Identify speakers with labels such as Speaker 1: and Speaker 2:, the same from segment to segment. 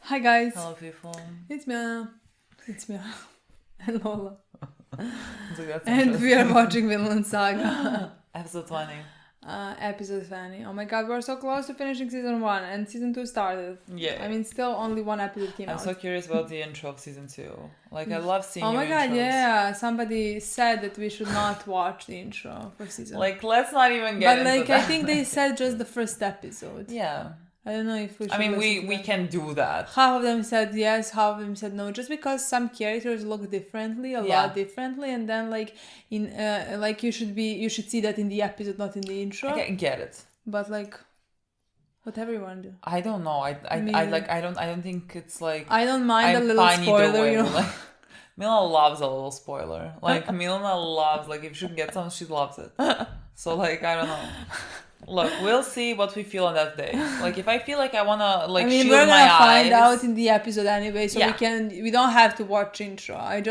Speaker 1: Hi guys.
Speaker 2: Hello people.
Speaker 1: It's Milena. And Lola.
Speaker 2: That's
Speaker 1: And we are watching Vinland Saga.
Speaker 2: Episode 20.
Speaker 1: Episode 20. Oh my god, we're so close to finishing season 1 and season 2 started.
Speaker 2: Yeah.
Speaker 1: I mean, still only one episode came out.
Speaker 2: I'm so curious about the intro of season 2. Like, I love seeing
Speaker 1: Oh my god,
Speaker 2: intros.
Speaker 1: yeah. Somebody said that we should not watch the intro for season 1.
Speaker 2: Like, let's not even get into
Speaker 1: But,
Speaker 2: that.
Speaker 1: I think they said just the first episode.
Speaker 2: Yeah.
Speaker 1: I don't know if we should.
Speaker 2: I mean, we
Speaker 1: that.
Speaker 2: can do that.
Speaker 1: Half of them said yes, half of them said no. Just because some characters look differently, a lot differently, and then you should see that in the episode, not in the intro.
Speaker 2: I get it.
Speaker 1: But whatever you want to do.
Speaker 2: I don't know. I don't think it's like.
Speaker 1: I don't mind a little
Speaker 2: fine
Speaker 1: spoiler,
Speaker 2: way.
Speaker 1: you know.
Speaker 2: Like, Milena loves a little spoiler. Like Milena loves, like, if she can get something, she loves it. So I don't know. Look, we'll see what we feel on that day. Like, if I feel like I wanna shield my eyes.
Speaker 1: We're gonna find out in the episode anyway, so we don't have to watch intro. I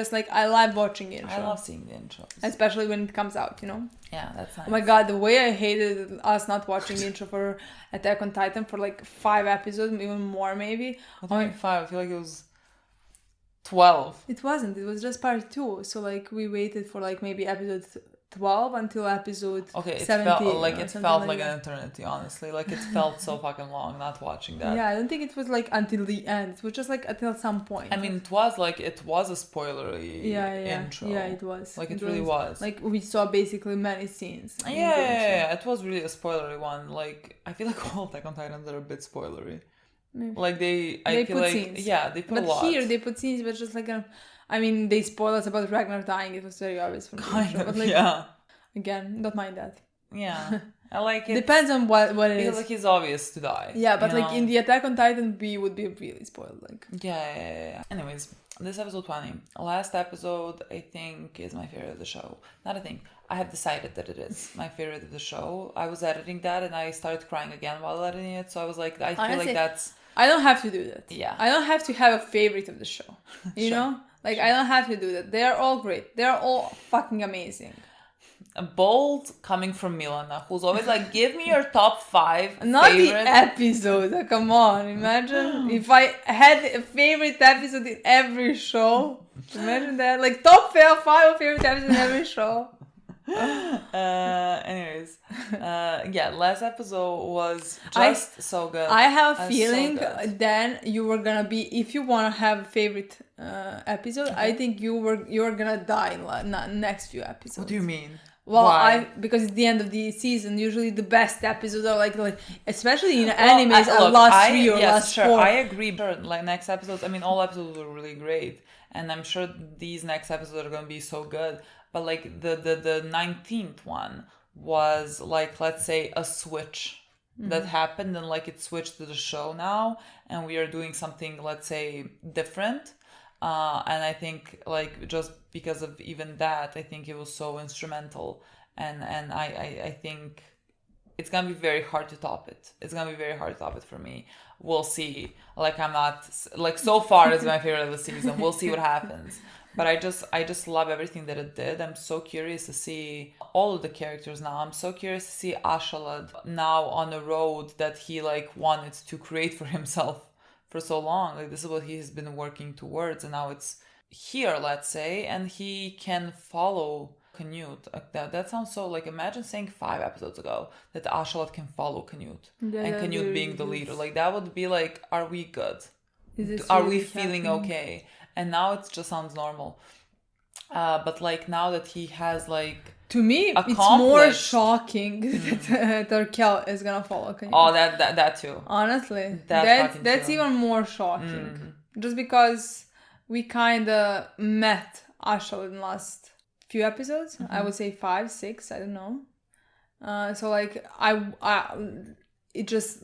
Speaker 1: love watching intro.
Speaker 2: I love seeing the intros.
Speaker 1: Especially when it comes out, you know?
Speaker 2: Yeah, that's nice.
Speaker 1: Oh my god, the way I hated us not watching the intro for Attack on Titan for 5 episodes, even more maybe.
Speaker 2: What do you mean 5? I feel like it was 12.
Speaker 1: It wasn't. It was just part 2. So we waited for maybe episode 12 until episode 17.
Speaker 2: It felt like an eternity, honestly. Like, it felt so fucking long not watching that.
Speaker 1: Yeah, I don't think it was until the end. It was just until some point.
Speaker 2: I mean, it was a spoilery intro.
Speaker 1: Yeah, it was.
Speaker 2: It really was.
Speaker 1: We saw basically many scenes.
Speaker 2: Yeah, it was really a spoilery one. I feel like all Attack on Titans are a bit spoilery.
Speaker 1: Maybe.
Speaker 2: They
Speaker 1: put scenes.
Speaker 2: Yeah, they put a lot.
Speaker 1: But here they put scenes, but just they spoiled us about Ragnar dying. It was very obvious from the intro. But
Speaker 2: yeah.
Speaker 1: Again, don't mind that.
Speaker 2: Yeah, I like it.
Speaker 1: Depends on what it is.
Speaker 2: Because he's obvious to die.
Speaker 1: Yeah, but in the Attack on Titan, we would be really spoiled.
Speaker 2: Yeah. Anyways, this episode 20. Last episode, I think, is my favorite of the show. Not a thing. I have decided that it is my favorite of the show. I was editing that and I started crying again while editing it. So I was like, I feel like that's...
Speaker 1: I don't have to do that.
Speaker 2: Yeah.
Speaker 1: I don't have to have a favorite of the show. You know? I don't have to do that. They are all great. They are all fucking amazing.
Speaker 2: A bold coming from Milena, who's always give me your top 5
Speaker 1: Not
Speaker 2: favorite...
Speaker 1: the episode. Come on. Imagine if I had a favorite episode in every show. Imagine that. Top 5 favorite episodes in every show.
Speaker 2: Anyways, last episode was just so good.
Speaker 1: I have a feeling then you were gonna be, if you want to have a favorite episode, I think you were gonna die in the next few episodes.
Speaker 2: What do you mean?
Speaker 1: Well, because it's the end of the season. Usually the best episodes are especially in animes, last 3 or last 4.
Speaker 2: I agree. Sure, next episodes, I mean, all episodes were really great. And I'm sure these next episodes are going to be so good. But the 19th one was let's say a switch that happened and it switched to the show now. And we are doing something, let's say, different. And I think just because of even that, I think it was so instrumental. And I think it's going to be very hard to top it. It's going to be very hard to top it for me. We'll see. I'm not... so far, it's my favorite of the season. We'll see what happens. But I just love everything that it did. I'm so curious to see all of the characters now. I'm so curious to see Ashalad now on a road that he wanted to create for himself for so long. This is what he has been working towards, and now it's here, let's say, and he can follow Canute. That sounds so imagine saying 5 episodes ago that Ashalad can follow Canute, and Canute being the leader. That would be are we good? Are we feeling okay? And now it just sounds normal. But now that he has
Speaker 1: to me, it's more shocking that Torkel is gonna follow Canute.
Speaker 2: Oh, that too.
Speaker 1: Honestly, that's even more shocking. Just because we kind of met Ashal in the last few episodes. I would say 5, 6. I don't know. So it just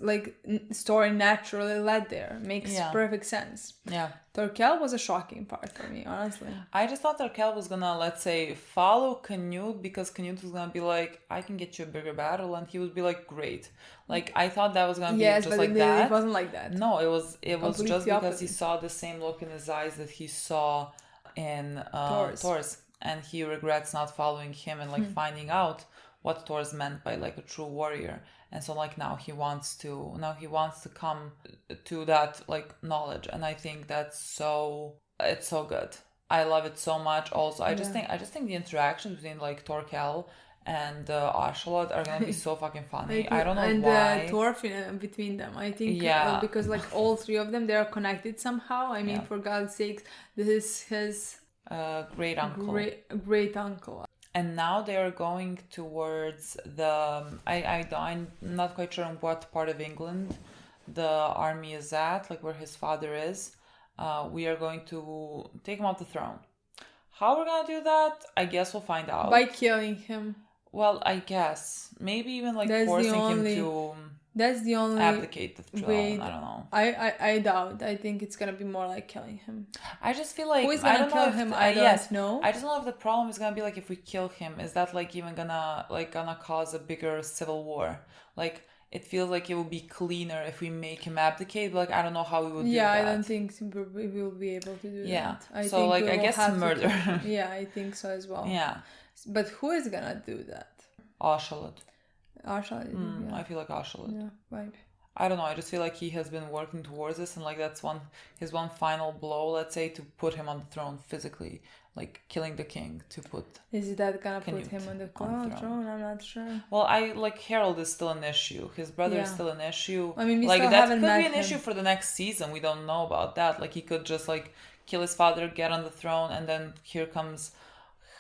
Speaker 1: story naturally led there. Makes perfect sense.
Speaker 2: Yeah.
Speaker 1: Torkel was a shocking part for me, honestly.
Speaker 2: I just thought Torkel was gonna, let's say, follow Canute because Canute was gonna be I can get you a bigger battle, and he would be great. I thought that was gonna be just that.
Speaker 1: It wasn't like that.
Speaker 2: No, it was just because he saw the same look in his eyes that he saw in Thor's. And he regrets not following him and finding out what Thor's meant by like a true warrior. And so like now he wants to come to that like knowledge, and I think it's so good. I love it so much. Also, I just think the interactions between like Torkel and Ashalot are gonna be so fucking funny. I don't know why.
Speaker 1: And Thorfinn between them, I think, because like all three of them, they are connected somehow. I mean, for God's sakes, this is his
Speaker 2: great uncle.
Speaker 1: Great uncle.
Speaker 2: And now they are going towards the... I'm not quite sure in what part of England the army is at, like where his father is. We are going to take him off the throne. How we're going to do that, I guess we'll find out.
Speaker 1: By killing him.
Speaker 2: Well, I guess. Maybe even like forcing him to...
Speaker 1: That's the only
Speaker 2: abdicate the throne. I don't know.
Speaker 1: I doubt. I think it's gonna be more like killing him.
Speaker 2: I just feel like
Speaker 1: who is gonna kill him? I don't know.
Speaker 2: I just don't know if the problem is gonna be like if we kill him, is that like even gonna cause a bigger civil war? Like it feels like it would be cleaner if we make him abdicate. But like I don't know how we would do that.
Speaker 1: Yeah, I don't think we will be able to do that.
Speaker 2: I think like I guess murder.
Speaker 1: Yeah, I think so as well.
Speaker 2: Yeah.
Speaker 1: But who is gonna do that?
Speaker 2: Ashalot.
Speaker 1: Yeah.
Speaker 2: I feel like Ashalot.
Speaker 1: Yeah, right.
Speaker 2: I don't know. I just feel like he has been working towards this, and like that's his one final blow, let's say, to put him on the throne physically, like killing the king to put.
Speaker 1: Is that gonna put him on the throne? I'm not sure.
Speaker 2: Well, Harold is still an issue. His brother is still an issue.
Speaker 1: I mean, we
Speaker 2: like
Speaker 1: still
Speaker 2: that
Speaker 1: haven't
Speaker 2: could
Speaker 1: met
Speaker 2: be an
Speaker 1: him.
Speaker 2: issue for the next season. We don't know about that. Like he could just like kill his father, get on the throne, and then here comes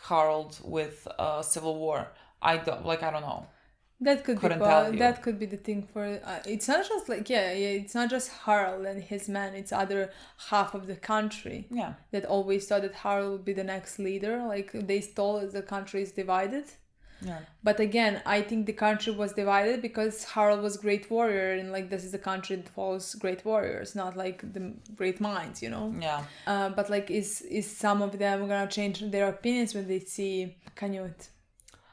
Speaker 2: Harold with a civil war. I don't know.
Speaker 1: That could that could be the thing for it's not just like it's not just Harald and his men, it's other half of the country that always thought that Harald would be the next leader, like they stole as the country is divided. But again, I think the country was divided because Harald was great warrior, and like this is the country that follows great warriors, not like the great minds, but like is some of them gonna change their opinions when they see Canute?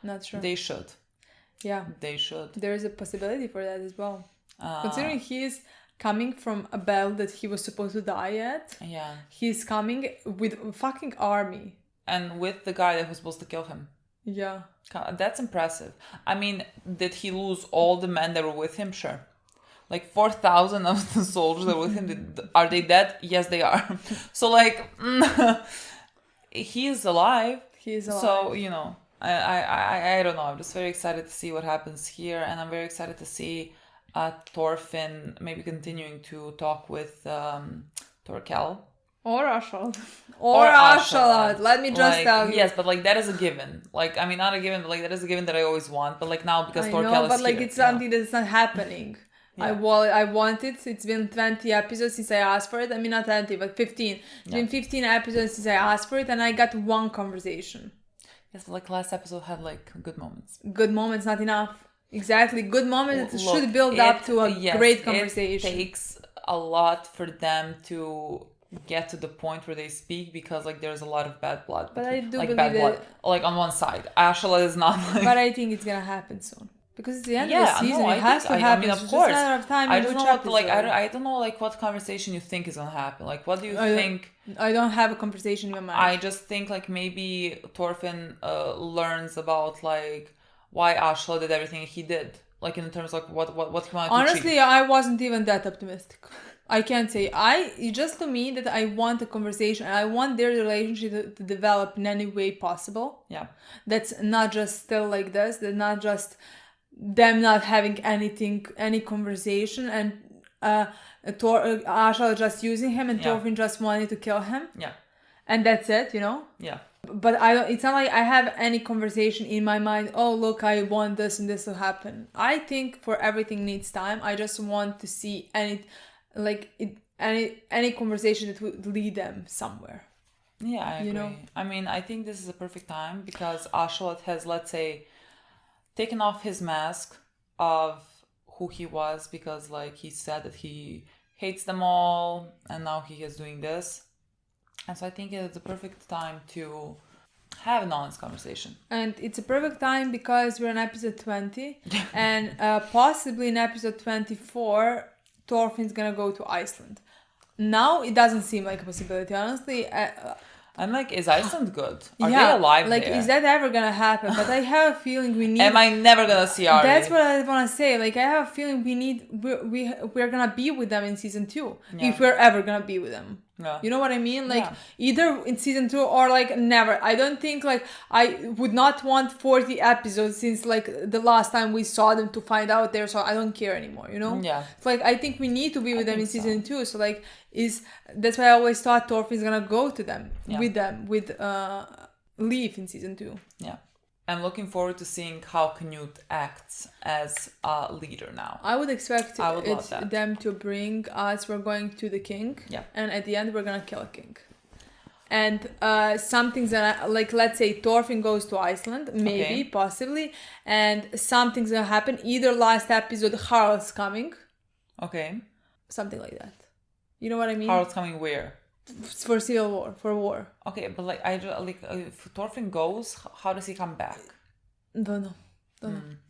Speaker 1: Not sure.
Speaker 2: They should.
Speaker 1: Yeah,
Speaker 2: they should.
Speaker 1: There is a possibility for that as well. Considering he is coming from a battle that he was supposed to die at.
Speaker 2: Yeah.
Speaker 1: He's coming with a fucking army.
Speaker 2: And with the guy that was supposed to kill him.
Speaker 1: Yeah.
Speaker 2: That's impressive. I mean, did he lose all the men that were with him? Sure. Like 4,000 of the soldiers that were with him, are they dead? Yes, they are. So like, he is alive.
Speaker 1: He is alive.
Speaker 2: So, I don't know. I'm just very excited to see what happens here, and I'm very excited to see Thorfinn maybe continuing to talk with Torkel.
Speaker 1: Or Ashalot. Or Ashalot. Let me just tell you.
Speaker 2: Yes, but like that is a given. Like, I mean, not a given, but like that is a given that I always want. But like now because Torkel is here.
Speaker 1: But like it's something that's not happening. Yeah. I want it. It's been 20 episodes since I asked for it. I mean, not 20, but 15. It's been 15 episodes since I asked for it, and I got one conversation.
Speaker 2: Yes, but like last episode had like good moments.
Speaker 1: Good moments, not enough. Exactly. Good moments should build up to a great conversation.
Speaker 2: It takes a lot for them to get to the point where they speak because like there's a lot of bad blood.
Speaker 1: But I do
Speaker 2: like
Speaker 1: believe
Speaker 2: bad blood. Like on one side. Ashala is not like...
Speaker 1: But I think it's gonna happen soon. Because it's the end of the season, it has to happen.
Speaker 2: I mean, of course.
Speaker 1: It's just a matter of time.
Speaker 2: I don't know what, I don't know like what conversation you think is gonna happen. Like, what do you think?
Speaker 1: I don't have a conversation in my mind.
Speaker 2: I just think like maybe Thorfinn learns about like why Ashla did everything he did. Like in terms of like what he wanted to achieve.
Speaker 1: Honestly, I wasn't even that optimistic. I can't say. It's just to me that I want a conversation. I want their relationship to develop in any way possible.
Speaker 2: Yeah.
Speaker 1: That's not just still like this. That's not just them not having any conversation, and Asha just using him, and Thorfinn just wanting to kill him.
Speaker 2: Yeah.
Speaker 1: And that's it,
Speaker 2: Yeah.
Speaker 1: But it's not like I have any conversation in my mind, oh look, I want this and this to happen. I think for everything needs time. I just want to see any conversation that would lead them somewhere.
Speaker 2: Yeah, I agree. I mean, I think this is a perfect time because Ashalot has, let's say, taken off his mask of who he was because like he said that he hates them all and now he is doing this. And so I think it's a perfect time to have an honest conversation.
Speaker 1: And it's a perfect time because we're in episode 20 and possibly in episode 24 Thorfinn's gonna go to Iceland. Now it doesn't seem like a possibility, honestly.
Speaker 2: I'm like, is Iceland good? Are
Speaker 1: Yeah,
Speaker 2: they alive
Speaker 1: like,
Speaker 2: there?
Speaker 1: is that ever gonna happen? But I have a feeling we need.
Speaker 2: Am I never gonna see Ari?
Speaker 1: That's what I want to say. Like, I have a feeling we're gonna be with them in season 2 if we're ever gonna be with them.
Speaker 2: Yeah.
Speaker 1: You know what I mean? Like, either in season 2 or like never. I don't think, like, I would not want 40 episodes since like the last time we saw them to find out there. So I don't care anymore. You know?
Speaker 2: Yeah.
Speaker 1: It's like, I think we need to be with them in season 2. So like, that's why I always thought Thorfinn's gonna go to them with Leaf in season 2.
Speaker 2: Yeah. I'm looking forward to seeing how Knut acts as a leader now.
Speaker 1: I would expect them to bring us, we're going to the king.
Speaker 2: Yeah.
Speaker 1: And at the end, we're going to kill a king. And something's gonna, like, let's say Thorfinn goes to Iceland, maybe, possibly. And something's going to happen. Either last episode, Harald's coming.
Speaker 2: Okay.
Speaker 1: Something like that. You know what I mean?
Speaker 2: Harald's coming where?
Speaker 1: For civil war, for war.
Speaker 2: Okay, but like if Thorfinn goes, how does he come back?
Speaker 1: Don't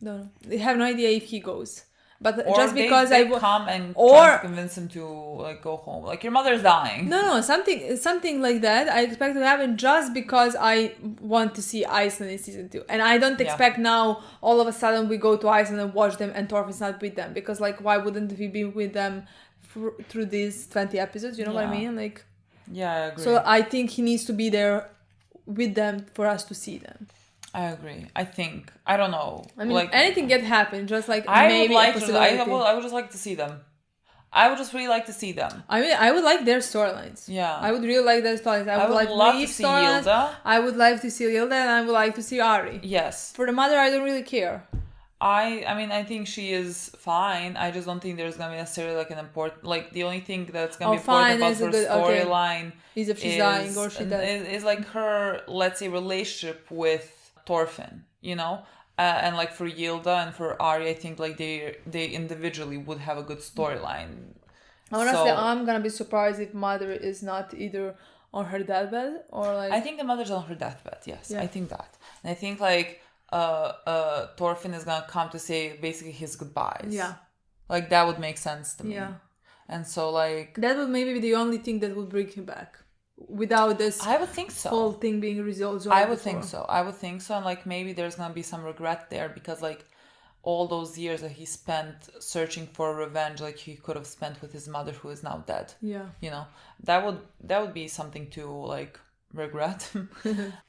Speaker 1: know. They have no idea if he goes. But
Speaker 2: or
Speaker 1: just because
Speaker 2: they come and try to convince him to like go home. Like, your mother's dying.
Speaker 1: No, something like that. I expect to happen just because I want to see Iceland in season 2, and I don't expect now all of a sudden we go to Iceland and watch them and Thorfinn's not with them, because like, why wouldn't we be with them through these 20 episodes? You know what I mean? Like.
Speaker 2: Yeah, I agree.
Speaker 1: So I think he needs to be there with them for us to see them.
Speaker 2: I agree. I don't know.
Speaker 1: I mean,
Speaker 2: like,
Speaker 1: anything can happen. Just like
Speaker 2: I
Speaker 1: maybe
Speaker 2: would like
Speaker 1: a possibility.
Speaker 2: I would just like to see them. I would just really like to see them.
Speaker 1: I mean, I would like their storylines.
Speaker 2: Yeah.
Speaker 1: I would really like their storylines. I would like
Speaker 2: love to see Hilda.
Speaker 1: I would like to see Hilda, and I would like to see Ari.
Speaker 2: Yes.
Speaker 1: For the mother, I don't really care.
Speaker 2: I mean, I think she is fine. I just don't think there's gonna be necessarily like an important, like, the only thing that's gonna be important about her storyline
Speaker 1: is if she's dying or she dies.
Speaker 2: Is like her, let's say, relationship with Thorfinn, you know, and like for Yilda and for Ari, I think like they individually would have a good storyline.
Speaker 1: Honestly, I'm gonna be surprised if mother is not either on her deathbed or like.
Speaker 2: I think the mother's on her deathbed. Yes, I think that, and I think like. Thorfinn is gonna come to say basically his goodbyes. Yeah. Like, that would make sense to me. Yeah. And so like.
Speaker 1: That would maybe be the only thing that would bring him back. Without this.
Speaker 2: I would think so.
Speaker 1: Whole thing being resolved.
Speaker 2: I would think so. And like, maybe there's gonna be some regret there, because like all those years that he spent searching for revenge, like he could have spent with his mother who is now dead. Yeah. You know, that would be something to like regret.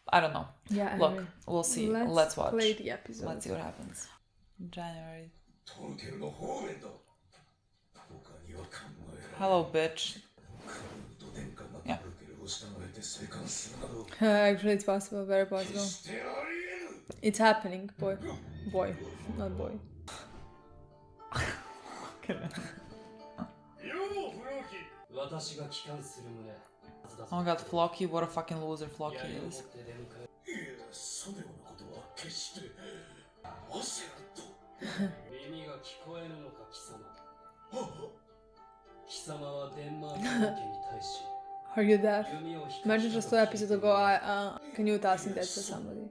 Speaker 2: I don't know. Yeah. Look, we'll see. Let's watch.
Speaker 1: Play the episode.
Speaker 2: Let's see what happens. January. Hello, bitch. Yeah.
Speaker 1: Actually, it's possible. Very possible. It's happening, boy, not boy.
Speaker 2: Oh my god, Flocky, what a fucking loser Flocky is.
Speaker 1: Are you deaf? Imagine just 2 episodes ago, can you asking that to somebody?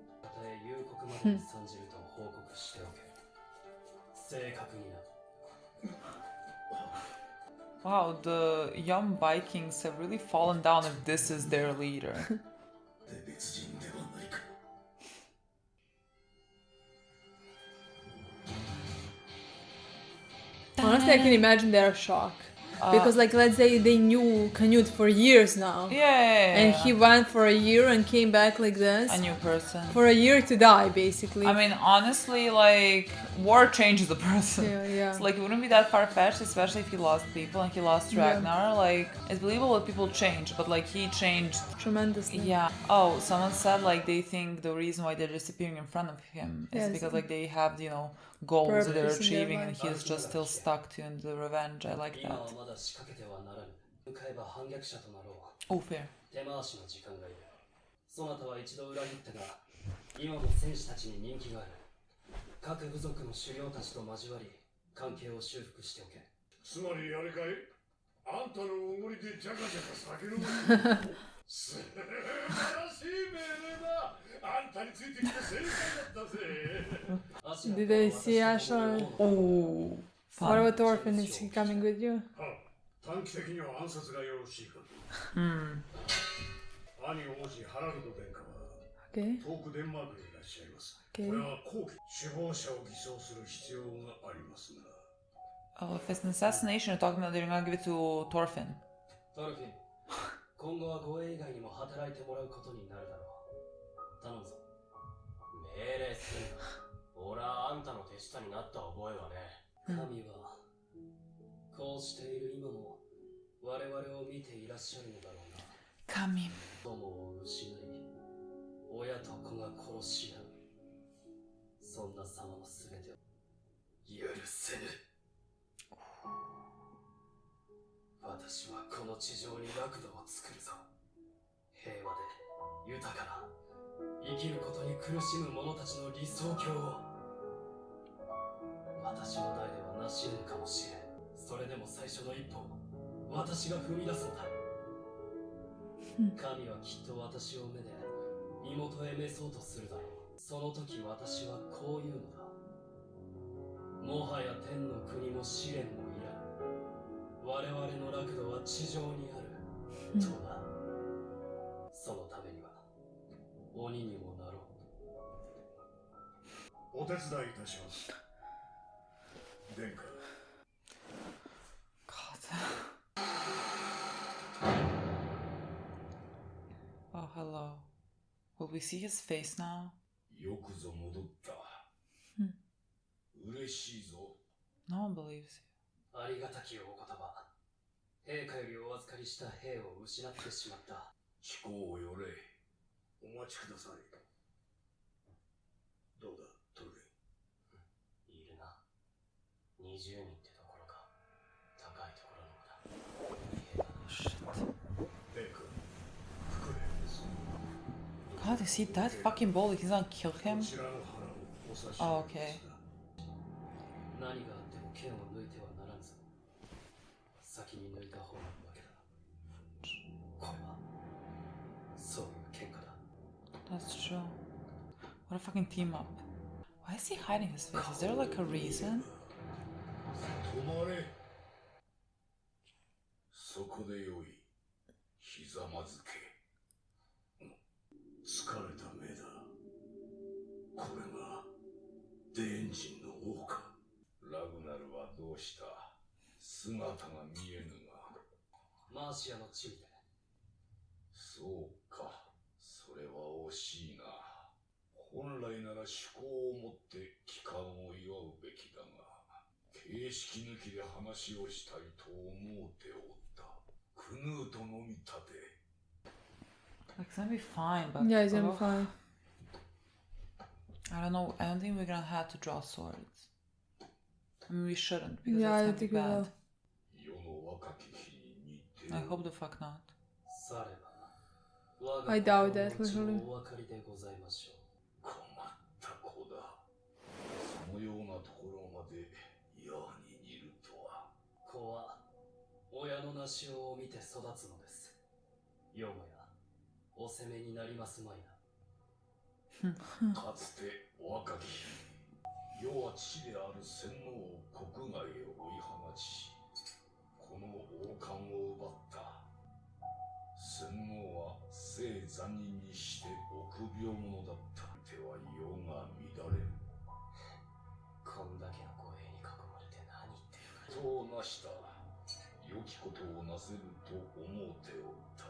Speaker 2: Wow, the young Vikings have really fallen down if this is their leader.
Speaker 1: Honestly, I can imagine their shock. Because, like, let's say they knew Knut for years now.
Speaker 2: Yeah.
Speaker 1: And he went for a year and came back like this.
Speaker 2: A new person.
Speaker 1: For a year to die, basically.
Speaker 2: I mean, honestly, like, war changes a person.
Speaker 1: Yeah.
Speaker 2: So, like, it wouldn't be that far-fetched, especially if he lost people and he lost Ragnar. Like, it's believable that people change, but, like, he changed
Speaker 1: tremendously.
Speaker 2: Yeah. Oh, someone said, like, they think the reason why they're disappearing in front of him is because, like, they have, you know, goals that they're achieving, and he's just still stuck to the revenge. I like that. Oh, fair.
Speaker 1: Did they see Asher?
Speaker 2: Oh.
Speaker 1: What about Thorfinn? Is he coming with you? Okay.
Speaker 2: Oh, if it's an assassination, you're talking about they're gonna give it to Thorfinn.
Speaker 3: 今後は護衛以外にも働いてもらうことになるだろう。頼むぞ。命令するな。俺はあんたの手下になった覚えはね。神はこうしている今も我々を見ていらっしゃるのだろうな。
Speaker 2: 神。
Speaker 3: 友を失い、親と子が殺し合う。そんな様のすべてを許せぬ。私はこの地上に楽土を作るぞ。平和で豊かな生きることに苦しむ者たちの理想郷を。私の代では成し得ぬかもしれん。それでも最初の一歩を私が踏み出すのだ。神はきっと私を目で身元へ召そうとするだろう。その時私はこう言うのだ。もはや天の国も試練もいらん。我々の楽土は地上にある。とな。そのためには鬼にもなろう。お手伝いいたします。殿下。
Speaker 2: God. Oh, hello. Will we see his face now?
Speaker 3: よくぞ戻った。嬉しいぞ。
Speaker 2: No one believes you.
Speaker 3: ありがたきお言葉。陛下よりお預かりした兵を失ってしまった。貴公をよれ。お待ちください。どうだ、トルリン。いるな。20人ってところか。高いところのだ。陛下、副兵です。
Speaker 2: God, is he that fucking bold? He's gonna kill him? Oh, okay.
Speaker 3: 何があっても剣を抜いてはならんぞ。先に抜いた方のわけだ。これはそういう喧嘩だ。
Speaker 2: That's true. What a fucking team up. Why is he hiding his face? Is there like a reason?
Speaker 3: 止まれ。そこでよい。ひざまずけ。疲れた目だ。これがデンジンの王か。ラグナルはどうした？姿が見えぬが。マーシアの地位で。そうか。それは惜しいな。本来なら趣向を持って帰還を祝うべきだが、形式抜きで話をしたいと思うておった。クヌートのみ立て。
Speaker 2: Like, it's gonna be fine, but...
Speaker 1: Yeah, he's gonna be fine.
Speaker 2: I don't know. I don't think we're gonna have to draw swords. I mean, we shouldn't, because
Speaker 1: Yeah, I
Speaker 2: that's
Speaker 1: don't
Speaker 2: gonna be
Speaker 1: think we
Speaker 2: bad. I hope the fuck not.
Speaker 1: I doubt that, literally.
Speaker 3: 困った子だ。そのようなところまで矢に似るとは。子は親のなしを見て育つのです。よもやお攻めになりますまいな。かつて若き日、世は父である洗脳を国外へ追い放ち、この王冠を奪った。洗脳は聖残忍にして臆病者だった。手は世が乱れる。こんだけの護衛に囲まれて何言ってるか。人をなした。良きことをなせると思うておった。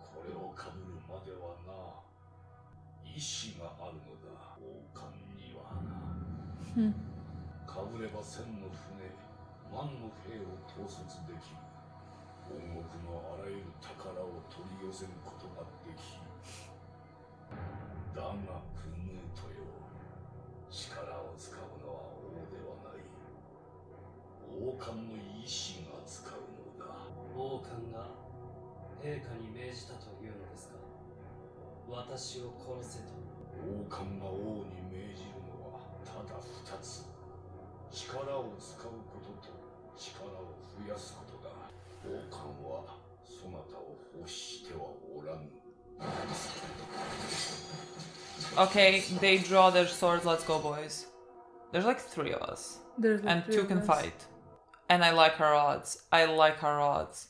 Speaker 3: これをかぶるまではな、意志があるのだ、王冠にはな。かぶれば千の船、万の兵を統率できる。本国のあらゆる宝を取り寄せることができる。だがクヌートよ、力を使うのは王ではない。王冠の意志が使うのだ。王冠が陛下に命じたというのですか。私を殺せと。王冠が王に命じるのはただ二つ。力を使うことと力を増やすことだ。王冠はそなたを欲してはおらぬ。
Speaker 2: Okay, they draw their swords. Let's go, boys. There's like 3 of us.
Speaker 1: There's like
Speaker 2: and
Speaker 1: 3
Speaker 2: 2
Speaker 1: of
Speaker 2: can
Speaker 1: us.
Speaker 2: fight. And I like our odds. I like our odds.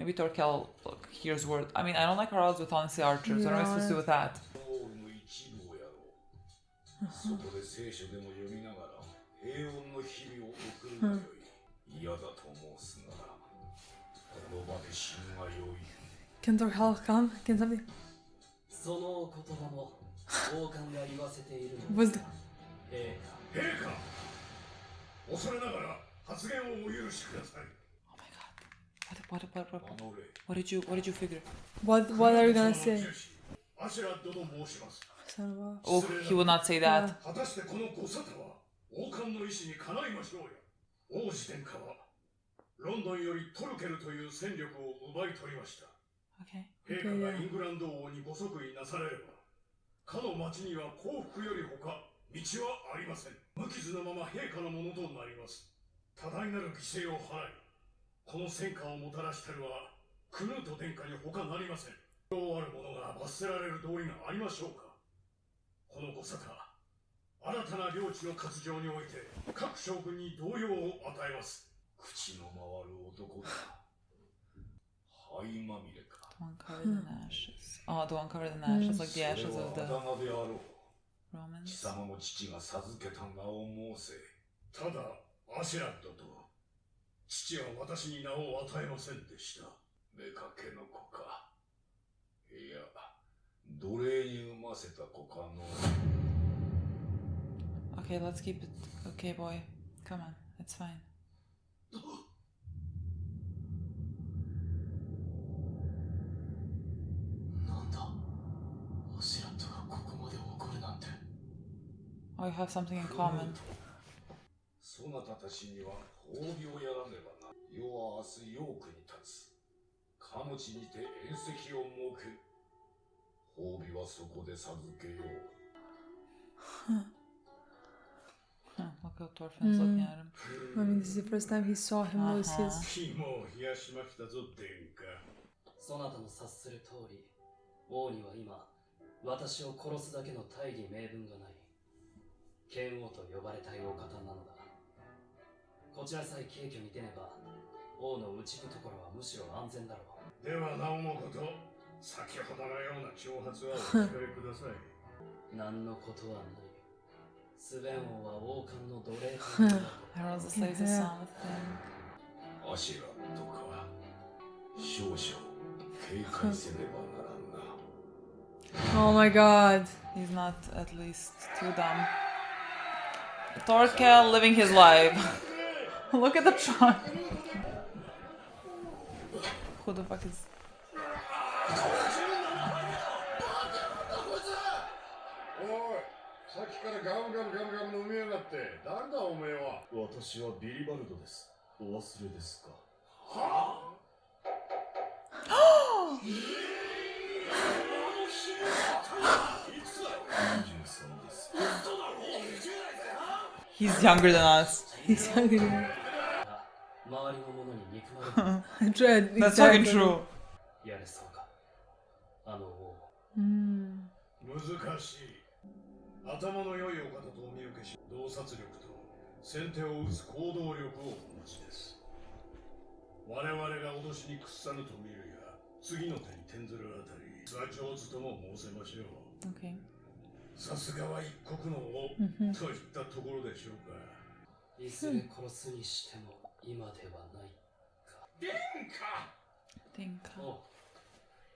Speaker 2: Maybe Torkel hears word. I mean, I don't like our odds with honestly archers. I don't know what I'm supposed to do with that.
Speaker 3: そこで聖書でも読みながら平穏の日々を送るがよい。嫌だと申すならこの場で死ぬがよい。
Speaker 1: Can Torkel come? Can somebody?
Speaker 3: その言葉も王冠が言わせているの
Speaker 1: Was the...
Speaker 3: 陛下恐れながら発言をお許しください。
Speaker 2: Oh my god. What did you figure?
Speaker 1: What are you gonna say?
Speaker 3: アシュラッドと申します。
Speaker 2: Oh, he will not say that.
Speaker 3: 果たしてこのご沙汰は王冠の意志にかないましょうや。王子殿下はロンドンよりトルケルという戦力を奪い取りました。
Speaker 2: Okay.
Speaker 3: 陛下がイングランド王にご即位なされればかの町には幸福より他道はありません。無傷のまま陛下のものとなります。多大なる犠牲を払いこの戦果をもたらしたるはクヌート殿下に他なりません。どうある者が罰せられる道理がありましょうか。このご沙汰新たな領地の割譲において各将軍に動揺を与えます。口の回る男だ。灰まみれか。
Speaker 2: The one covered in ashes. Oh, the one covered in ashes, like the ashes of the Romans.
Speaker 3: 貴様の父が授けた名を申せ。ただアシュラッドと父は私に名を与えませんでした。妾の子か。いや、奴隷に産ませた子かの。
Speaker 2: Okay, let's keep it. Okay, boy. Come on. It's fine.
Speaker 3: なんだアシュラッドがここまで怒るなんて。
Speaker 2: Oh, you have something in common.
Speaker 3: そなたたちには褒美をやらねばな。世は明日ヨークに立つ。かの地にて宴席を設ける。褒美はそこで授けよう。
Speaker 2: Look how Thorfinn's looking at him.
Speaker 1: I mean, this is the first time he saw him lose his...
Speaker 3: 肝を冷やしましたぞ、殿下。そなたの察する通り、王には今、私を殺すだけの大義名分がない。剣王と呼ばれたいお方なのだ。こちらさえ軽挙に出ねば、王の内懐はむしろ安全だろう。ではなおのこと、先ほどのような挑発はお控えください。何のことはない。スベン王は王冠の奴隷というのだ。
Speaker 2: I rose the slaves of Sam with him.
Speaker 3: アシュラッドか。少々警戒せねばならんな。
Speaker 1: Oh my god.
Speaker 2: He's not at least too dumb. Thorkel living his life. Look at the trunk. Who the fuck is...
Speaker 3: さっきからガムガムガムガム飲みやがって。誰だおめえは。私はビリバルドです。お忘れですか。はあ23です。
Speaker 2: He's younger than us.
Speaker 1: He's younger than me.
Speaker 3: 周りの者に憎まれる。
Speaker 1: Dread.
Speaker 2: That's fucking true.
Speaker 3: やれそうか。あの王。 難しい。頭の良いお方とお見受けし、洞察力と先手を打つ行動力をお持ちです。我々が脅しに屈さぬと見るや、次の手に転ずるあたり、座上手とも申せましょう。
Speaker 2: Okay.
Speaker 3: さすがは一国の王、といったところでしょうか。いずれ殺すにしても今ではないか。殿下。
Speaker 2: Think.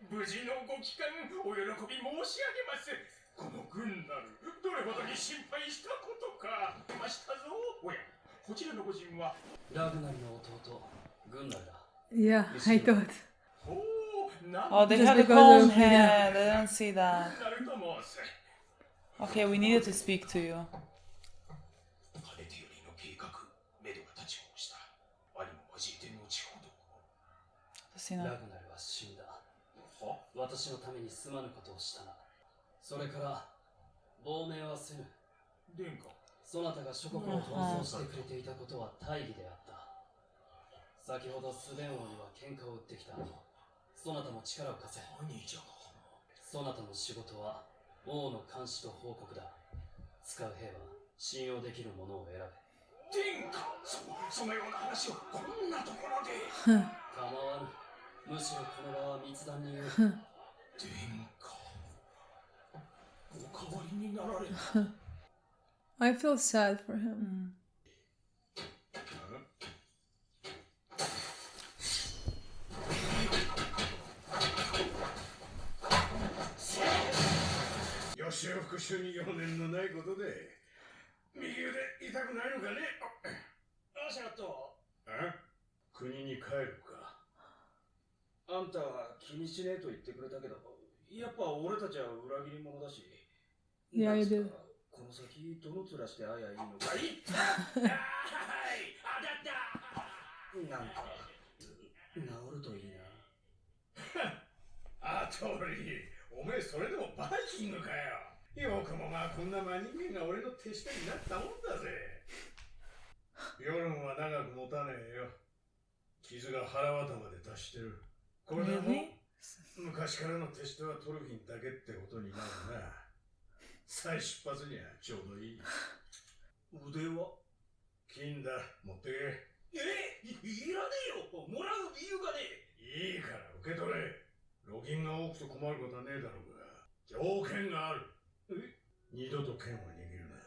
Speaker 3: 無事のご帰還お喜び申し上げます。この軍なるどれほどに心配したことか。ましたぞ。おや、こちらのご人はラグナリの弟軍なるだ。
Speaker 1: Yeah, I thought.
Speaker 2: Oh, they
Speaker 1: Just
Speaker 2: have the
Speaker 1: because
Speaker 2: cone
Speaker 1: of- yeah.
Speaker 2: head. I didn't see that. Okay, we needed to speak to you.
Speaker 3: かねてよりの計画、目処が立ちました。兄も交えて後ほど。
Speaker 2: See
Speaker 3: ラ
Speaker 2: now.
Speaker 3: グナルは死んだ。私のためにすまぬことをしたな。それから亡命はせぬ。殿下、そなたが諸国を逃走してくれていたことは大義であった。先ほどスベン王には喧嘩を打ってきた。そなたも力を貸せ。兄じゃが。そなたの仕事は王の監視と報告だ。使う兵は信用できるものを選べ。殿下、そのような話をこんなところで。構わぬ。むしろこの場は密談に言う。殿下、お変わりになられた。
Speaker 1: I feel sad for him.
Speaker 3: 吉尾復讐に余念のないことで右腕痛くないのかね。アシャット、国に帰るか。あんたは気にしねえと言ってくれたけど、やっぱ俺たちは裏切り者だし。
Speaker 1: いや、いる。
Speaker 3: この先どの面して会えばいいのか。いったはい、当たった。なんか治るといいな。あとり、おめえそれでもバイキングかよ。よくもまあこんな真人間が俺の手下になったもんだぜ。夜は長く持たねえよ。傷が腹渡まで達してる。これでも昔からの手下はトルフィンだけってことになるな。再出発にはちょうどいい。腕は金だ、持ってけ。いらねえよ。もらう理由がねえ。いいから受け取れ。ロギンが多くと困ることはねえだろうが、条件がある。二度と剣を握るな。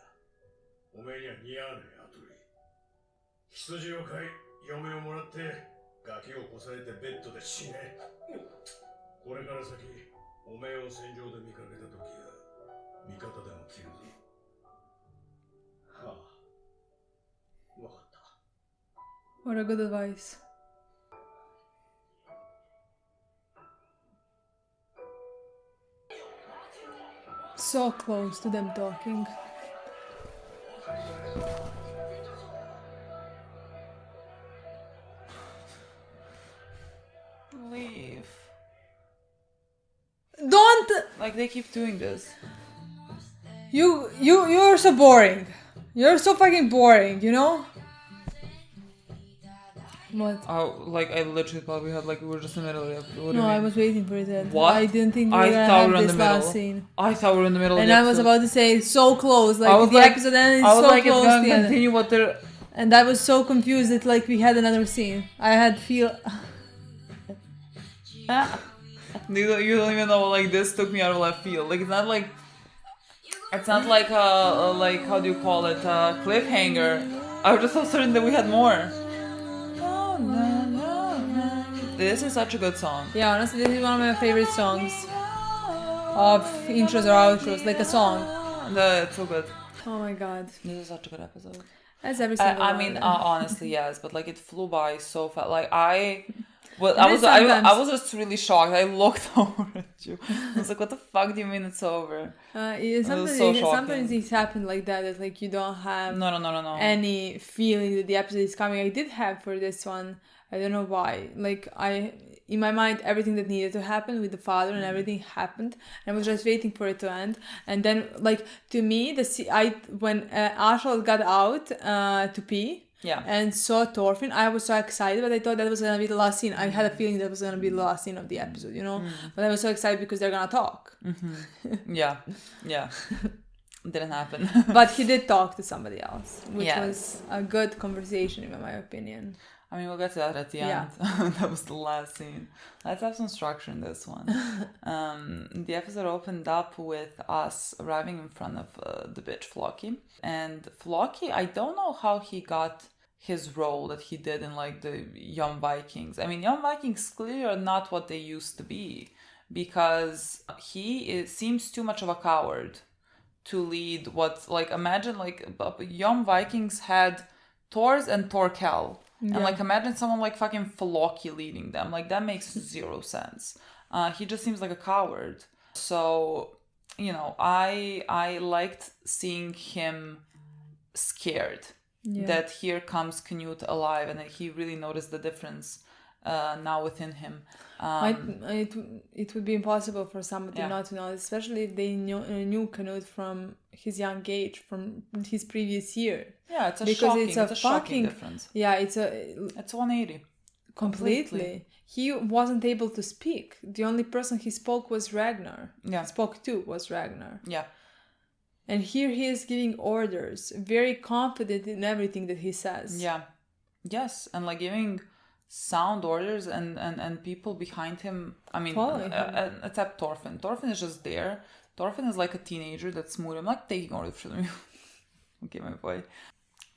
Speaker 3: おめえには似合わねえ、アトリ。羊を飼い、嫁をもらってガキをこさえてベッドで死ね。これから先おめえを戦場で見かけた時は味方でも切るぞ。はあ、わかった。
Speaker 1: What a good advice. So close to them talking.
Speaker 2: Leave.
Speaker 1: Don't!
Speaker 2: Like, they keep doing this.
Speaker 1: You're so boring. You're so fucking boring, you know? What?
Speaker 2: Oh, like, I literally thought we were just in the middle of it.
Speaker 1: No, I was waiting for it.
Speaker 2: What?
Speaker 1: I didn't think we
Speaker 2: I
Speaker 1: were gonna
Speaker 2: thought
Speaker 1: have
Speaker 2: we were in
Speaker 1: this
Speaker 2: the middle.
Speaker 1: last scene.
Speaker 2: I thought we were in the middle of
Speaker 1: And
Speaker 2: the
Speaker 1: I was
Speaker 2: episode.
Speaker 1: about to say, so close. Like,
Speaker 2: I was
Speaker 1: the
Speaker 2: like,
Speaker 1: episode ended
Speaker 2: I was
Speaker 1: so
Speaker 2: like,
Speaker 1: close
Speaker 2: it's gonna
Speaker 1: to the end.
Speaker 2: continue what they're...
Speaker 1: And I was so confused that, like, we had another scene. I had feel...
Speaker 2: You don't even know, like, this took me out of left field. Like, it's not like like, how do you call it, cliffhanger. I was just so certain that we had more. This is such a good song.
Speaker 1: Yeah, honestly, this is one of my favorite songs. Of intros or outros, like a song.
Speaker 2: It's so good.
Speaker 1: Oh my god.
Speaker 2: This is such a good episode.
Speaker 1: That's every single one.
Speaker 2: I mean, honestly, yes, but like it flew by so fast. Like I was just really shocked. I looked over at you. I was like, "What the fuck do you mean it's over?"
Speaker 1: Sometimes it's happened like that like you don't have
Speaker 2: no.
Speaker 1: any feeling that the episode is coming. I did have for this one. I don't know why. Like in my mind, everything that needed to happen with the father and everything happened. And I was just waiting for it to end. And then, like, to me, when Ashel got out to pee and saw Thorfinn, I was so excited, but I thought that was gonna be the last scene. I had a feeling that was gonna be the last scene of the episode, you know. But I was so excited because they're gonna talk.
Speaker 2: Yeah. Didn't happen.
Speaker 1: But he did talk to somebody else, which was a good conversation, in my opinion.
Speaker 2: I mean, we'll get to that at the end. That was the last scene. Let's have some structure in this one. The episode opened up with us arriving in front of the bitch Floki. And Floki, I don't know how he got his role that he did in like the Young Vikings. I mean, Young Vikings clearly are not what they used to be. Because he seems too much of a coward to lead what's like, imagine like Young Vikings had Thors and Torkel. Yeah. And like imagine someone like fucking Floki leading them. Like that makes zero sense. He just seems like a coward. So, you know, I liked seeing him scared that here comes Knut alive, and that he really noticed the difference now within him.
Speaker 1: It would be impossible for somebody not to know, especially if they knew Knut from his young age, from his previous year.
Speaker 2: Yeah, it's a shocking difference.
Speaker 1: Yeah, it's
Speaker 2: 180.
Speaker 1: Completely. He wasn't able to speak. The only person he spoke was Ragnar.
Speaker 2: Yeah.
Speaker 1: Spoke to was Ragnar.
Speaker 2: Yeah.
Speaker 1: And here he is giving orders, very confident in everything that he says.
Speaker 2: Yeah. Yes, and like giving sound orders and people behind him. I mean, except Thorfinn. Thorfinn is just there. Thorfinn is like a teenager that's smooth. I'm not taking orders from you. Okay, my boy.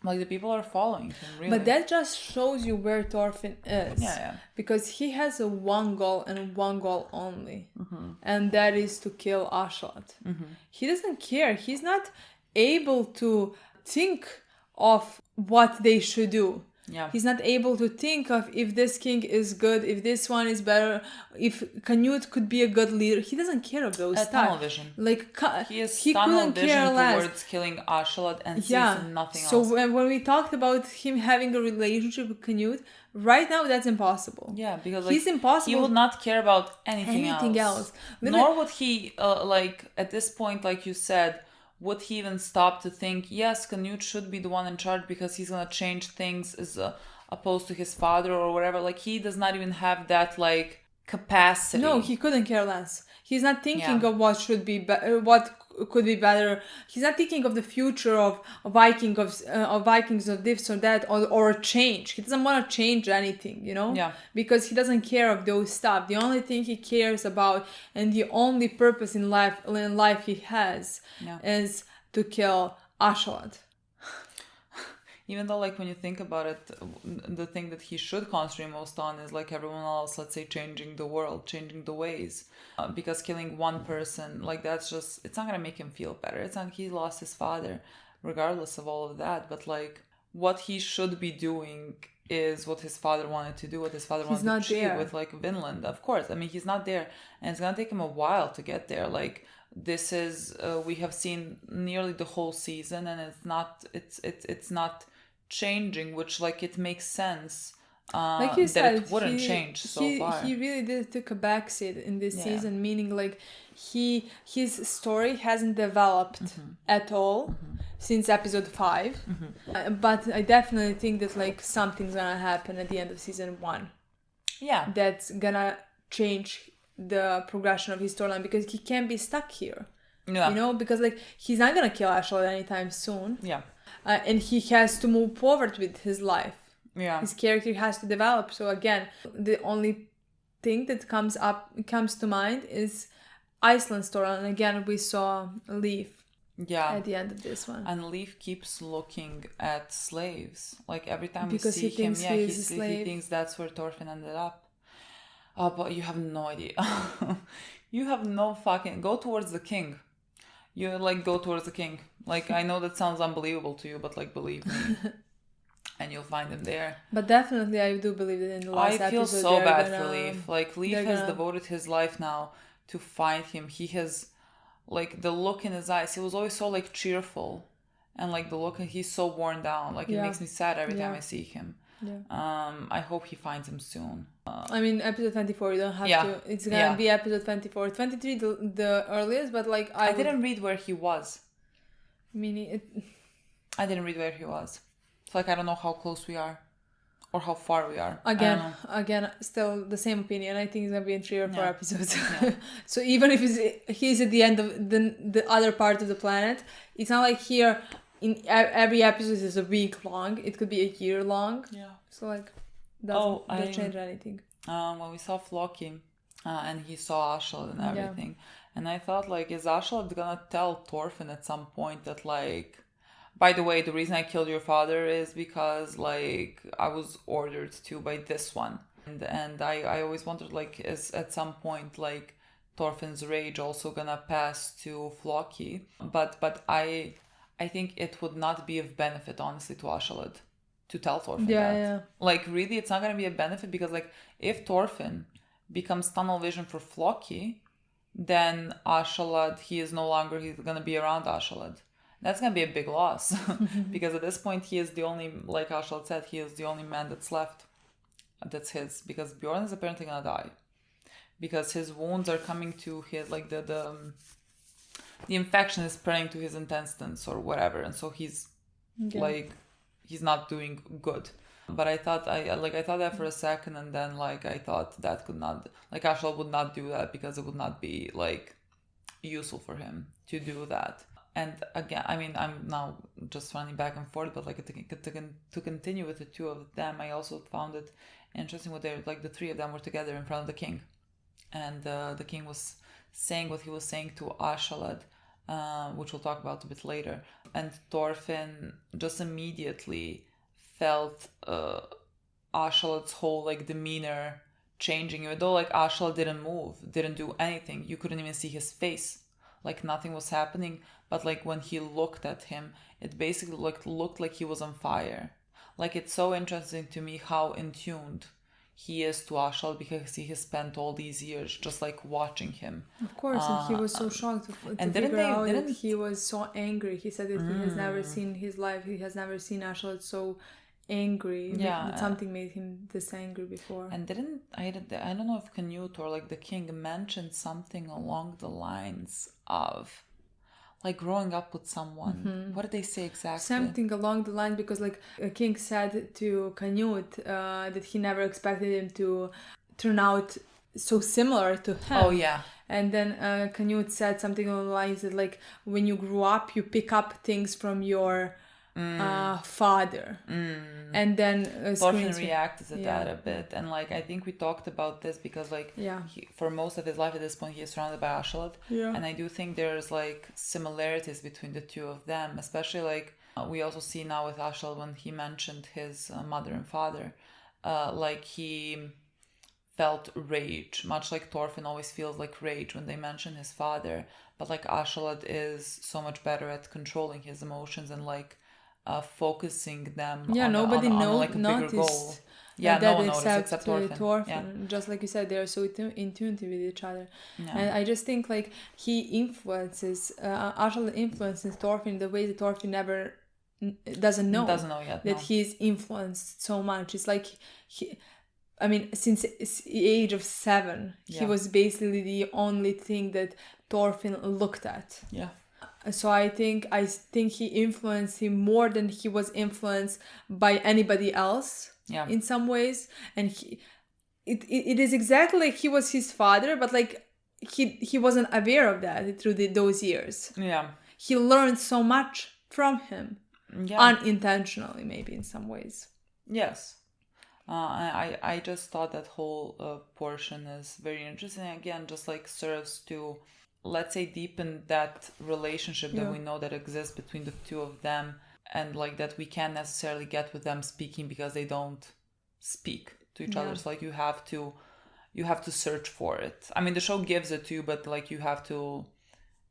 Speaker 2: Like, the people are following him, really.
Speaker 1: But that just shows you where Thorfinn is.
Speaker 2: Yeah.
Speaker 1: Because he has a one goal and one goal only. And that is to kill Askeladd. He doesn't care. He's not able to think of what they should do.
Speaker 2: Yeah.
Speaker 1: He's not able to think of if this king is good, if this one is better, if Canute could be a good leader. He doesn't care of those stuff.
Speaker 2: Tunnel vision.
Speaker 1: Like,
Speaker 2: he has
Speaker 1: he
Speaker 2: tunnel
Speaker 1: couldn't
Speaker 2: vision
Speaker 1: care less.
Speaker 2: towards killing Askeladd and sees nothing else.
Speaker 1: So when we talked about him having a relationship with Canute, right now that's impossible.
Speaker 2: Yeah, because
Speaker 1: he's impossible.
Speaker 2: He would not care about anything else. Nor would he, at this point, like you said, would he even stop to think, yes, Canute should be the one in charge because he's going to change things as opposed to his father or whatever. Like, he does not even have that, like, capacity.
Speaker 1: No, he couldn't care less. He's not thinking of what should be what could be better. He's not thinking of the future of Vikings of this or that or a change. He doesn't want to change anything, you know?
Speaker 2: Yeah.
Speaker 1: Because he doesn't care of those stuff. The only thing he cares about and the only purpose in life he has is to kill Askeladd.
Speaker 2: Even though, like, when you think about it, the thing that he should concentrate most on is, like, everyone else, let's say, changing the world, changing the ways. Because killing one person, like, that's just, it's not going to make him feel better. It's not, he lost his father, regardless of all of that. But, like, what he should be doing is what his father wanted to do, what his father wanted to achieve with, like, Vinland. Of course. I mean, he's not there. And it's going to take him a while to get there. Like, this is, we have seen nearly the whole season, and it's not changing, which, like, it makes sense
Speaker 1: like you said,
Speaker 2: it wouldn't change so far.
Speaker 1: He really took a backseat in this season, meaning, like, his story hasn't developed at all since episode 5. But I definitely think that, like, something's gonna happen at the end of season 1. Yeah, that's gonna change the progression of his storyline, because he can't be stuck here. Yeah, you know, because, like, he's not gonna kill Askeladd anytime soon. Yeah. And he has to move forward with his life. Yeah. His character has to develop. So again, the only thing that comes to mind is Iceland's story. And again, we saw Leif. Yeah. At the end of this one.
Speaker 2: And Leif keeps looking at slaves. Like, every time we see him, he thinks that's where Thorfinn ended up. Oh, but you have no idea. You have no fucking... Go towards the king. You, like, go towards the king. Like, I know that sounds unbelievable to you, but, like, believe me. And you'll find him there.
Speaker 1: But definitely, I do believe that in the last episode... I feel
Speaker 2: so bad for Leif. Like, Leif has devoted his life now to find him. He has, like, the look in his eyes. He was always so, like, cheerful. And, like, the look, he's so worn down. Like, it makes me sad every time I see him. Yeah. I hope he finds him soon.
Speaker 1: I mean, episode 24, you don't have to. It's gonna be episode 24. 23, the earliest, but, like,
Speaker 2: I didn't read where he was.
Speaker 1: I
Speaker 2: didn't read where he was. So, like, I don't know how close we are. Or how far we are.
Speaker 1: Again, still the same opinion. I think it's gonna be in 3 or 4 episodes. Yeah. So even if he's at the end of the other part of the planet, it's not like here... In every episode is a week long. It could be a year long. Yeah. So, like, doesn't change anything.
Speaker 2: When we saw Floki, and he saw Askeladd and everything, and I thought, like, is Askeladd gonna tell Thorfinn at some point that, like, by the way, the reason I killed your father is because, like, I was ordered to by this one, and I always wondered, like, is at some point, like, Thorfinn's rage also gonna pass to Floki, but I think it would not be of benefit, honestly, to Askeladd to tell Thorfinn that. Yeah. Like, really, it's not going to be a benefit because, like, if Thorfinn becomes tunnel vision for Floki, then Askeladd, he's going to be around Askeladd. That's going to be a big loss because at this point, he is the only, like Askeladd said, he is the only man that's left. That's his, because Bjorn is apparently going to die because his wounds are coming to his, like, the infection is spreading to his intestines or whatever, and so he's like, he's not doing good. But I thought that for a second, and then, like, I thought that could not, like, Askeladd would not do that because it would not be, like, useful for him to do that. And again, I mean, I'm now just running back and forth, but, like, to continue with the two of them, I also found it interesting what they like. The three of them were together in front of the king, and the king was saying what he was saying to Ashalad, which we'll talk about a bit later. And Thorfinn just immediately felt Ashalad's whole like demeanor changing. Even though like Ashalad didn't move, didn't do anything, you couldn't even see his face. Like nothing was happening. But like when he looked at him, it basically looked like he was on fire. Like it's so interesting to me how in tuned he is to Ashalad, because he has spent all these years just like watching him.
Speaker 1: Of course, and he was so shocked to figure out that he was so angry. He said that he has never seen his life. He has never seen Ashalad so angry. Yeah, something made him this angry before.
Speaker 2: And I don't know if Canute or like the king mentioned something along the lines of like growing up with someone. What did they say exactly?
Speaker 1: Something along the line, because like a king said to Canute that he never expected him to turn out so similar to him.
Speaker 2: Oh yeah.
Speaker 1: And then Canute said something along the lines that like when you grew up, you pick up things from your father. And then
Speaker 2: Thorfinn reacted to that a bit, and like I think we talked about this because like for most of his life at this point he is surrounded by Ashalad, and I do think there's like similarities between the two of them, especially like we also see now with Ashalad when he mentioned his mother and father, like he felt rage, much like Thorfinn always feels like rage when they mention his father, but like Ashalad is so much better at controlling his emotions and like focusing them on like a bigger goal. Yeah, no one noticed except Thorfinn.
Speaker 1: Just like you said, they are so in tune with each other. And I just think like he influences Ashalad influences Thorfinn the way that Thorfinn never doesn't know yet that he's influenced so much. It's like since the age of 7 he was basically the only thing that Thorfinn looked at. So I think he influenced him more than he was influenced by anybody else in some ways. And it is exactly like he was his father, but like he wasn't aware of that through those years. He learned so much from him unintentionally, maybe in some ways.
Speaker 2: Yes. I just thought that whole portion is very interesting. Again, just like serves to, let's say, deepen that relationship that we know that exists between the two of them, and like that we can't necessarily get with them speaking because they don't speak to each other. So like you have to search for it. I mean, the show gives it to you, but like you have to.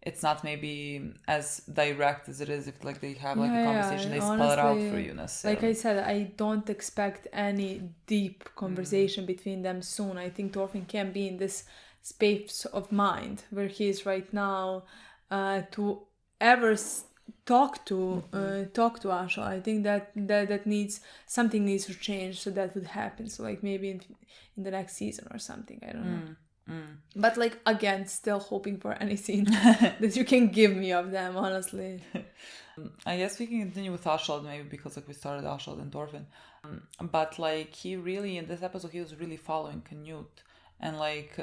Speaker 2: It's not maybe as direct as it is if like they have like a conversation, they spell it out for you necessarily.
Speaker 1: Like I said, I don't expect any deep conversation between them soon. I think Thorfinn can be in this space of mind where he is right now to ever talk to Asha. I think that something needs to change, so that would happen. So like maybe in the next season or something. I don't know. But like again, still hoping for any scene that you can give me of them, honestly.
Speaker 2: I guess we can continue with Ashalad maybe because like we started Ashalad and Thorfinn, but like he really in this episode he was really following Canute and like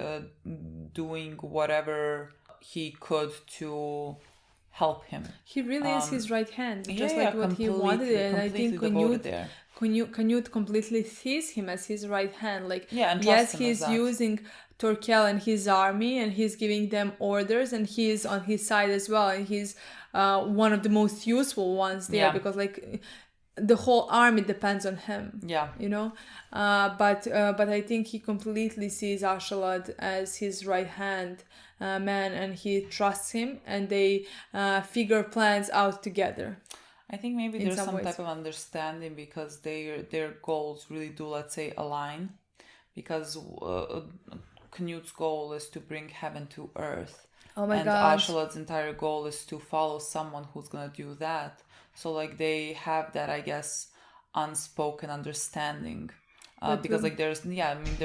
Speaker 2: doing whatever he could to help him.
Speaker 1: He really is his right hand, just like what he wanted, and I think Canute completely sees him as his right hand. Like yes, he's using Torkel and his army, and he's giving them orders, and he's on his side as well, and he's one of the most useful ones there because like the whole army depends on him. You know, but I think he completely sees Ashalad as his right hand man, and he trusts him, and they figure plans out together.
Speaker 2: I think maybe there's some type of understanding because their goals really do, let's say, align, because Canute's goal is to bring heaven to earth.
Speaker 1: Oh my God.
Speaker 2: And Ashalad's entire goal is to follow someone who's going to do that. So like they have that, I guess, unspoken understanding. Because like they're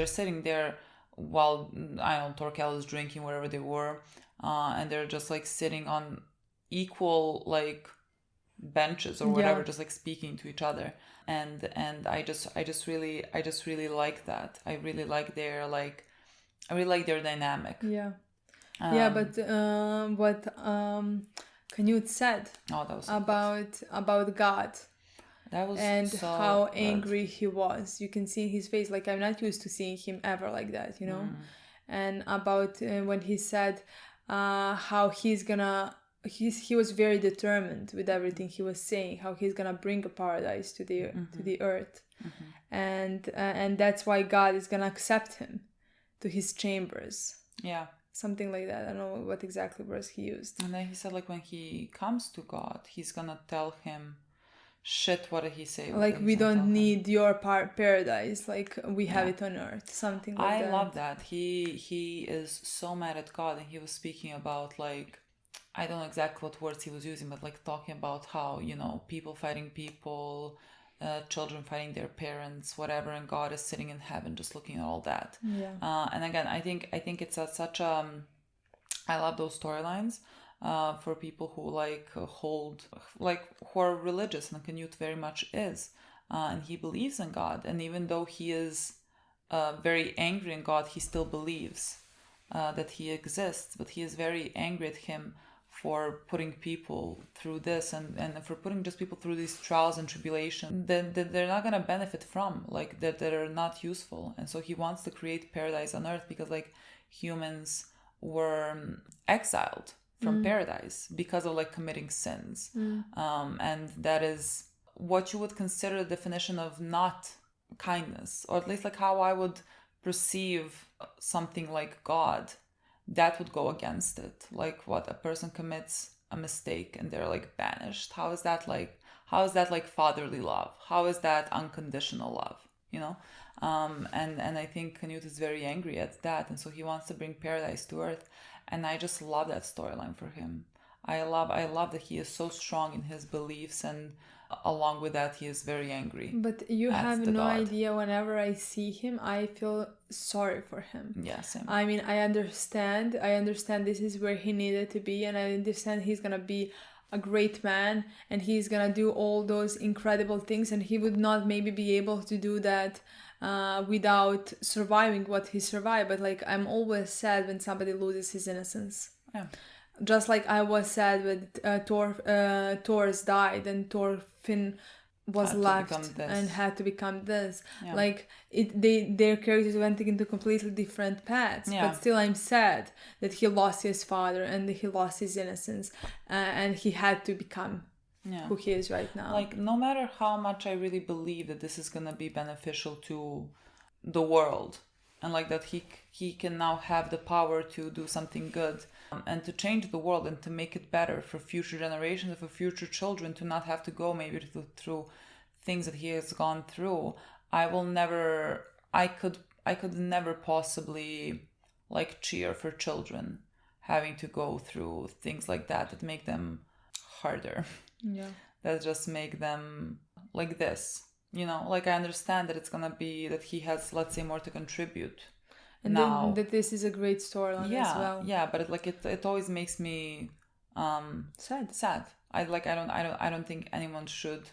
Speaker 2: sitting there while, I don't know, Torkel is drinking wherever they were. And they're just like sitting on equal like benches or whatever, just like speaking to each other. And I just really like that. I really like their dynamic.
Speaker 1: But what Canute said about God.
Speaker 2: that was
Speaker 1: and
Speaker 2: so
Speaker 1: how
Speaker 2: good.
Speaker 1: angry he was. You can see his face. Like, I'm not used to seeing him ever like that, you know. And about when he said how he's gonna, he was very determined with everything he was saying, how he's gonna bring a paradise to the earth, and that's why God is gonna accept him to his chambers.
Speaker 2: Yeah.
Speaker 1: Something like that. I don't know what exactly words he used.
Speaker 2: And then he said, like, when he comes to God, he's gonna tell him, shit, what did he say?
Speaker 1: Like, we don't need your paradise. Like, we have it on earth. Something like that.
Speaker 2: I love that. He is so mad at God, and he was speaking about, like, I don't know exactly what words he was using, but like talking about how, you know, people fighting people, children fighting their parents, whatever, and God is sitting in heaven just looking at all that.
Speaker 1: Yeah.
Speaker 2: And again, I think it's such I love those storylines for people who like hold, like, who are religious, and Canute very much is, and he believes in God, and even though he is very angry in God, he still believes that he exists, but he is very angry at him for putting people through this, and for putting just people through these trials and tribulations that they're not going to benefit from, like that are not useful. And so he wants to create paradise on earth, because like humans were exiled from paradise because of like committing sins, and that is what you would consider the definition of not kindness, or at least like how I would perceive something like God. That would go against it. Like, what, a person commits a mistake and they're like banished. How is that like fatherly love? How is that unconditional love? You know? And I think Canute is very angry at that, and so he wants to bring paradise to earth. And I just love that storyline for him. I love that he is so strong in his beliefs, and along with that he is very angry.
Speaker 1: But you have no idea, whenever I see him, I feel sorry for him.
Speaker 2: Yeah, same.
Speaker 1: I mean, I understand this is where he needed to be, and I understand he's gonna be a great man, and he's gonna do all those incredible things, and he would not maybe be able to do that without surviving what he survived. But like, I'm always sad when somebody loses his innocence.
Speaker 2: Yeah.
Speaker 1: Just like I was sad when Thor's died and Thorfinn was left and had to become this. Yeah. Like, their characters went into completely different paths. Yeah. But still, I'm sad that he lost his father and he lost his innocence, and he had to become who he is right now.
Speaker 2: Like, no matter how much I really believe that this is gonna be beneficial to the world, and like that he can now have the power to do something good, and to change the world and to make it better for future generations and for future children to not have to go maybe through things that he has gone through. I could never possibly like cheer for children having to go through things like that make them harder.
Speaker 1: Yeah.
Speaker 2: That just make them like this. You know, like, I understand that it's gonna be that he has, let's say, more to contribute.
Speaker 1: And now that this is a great storyline as well.
Speaker 2: Yeah, but it always makes me sad. I don't think anyone should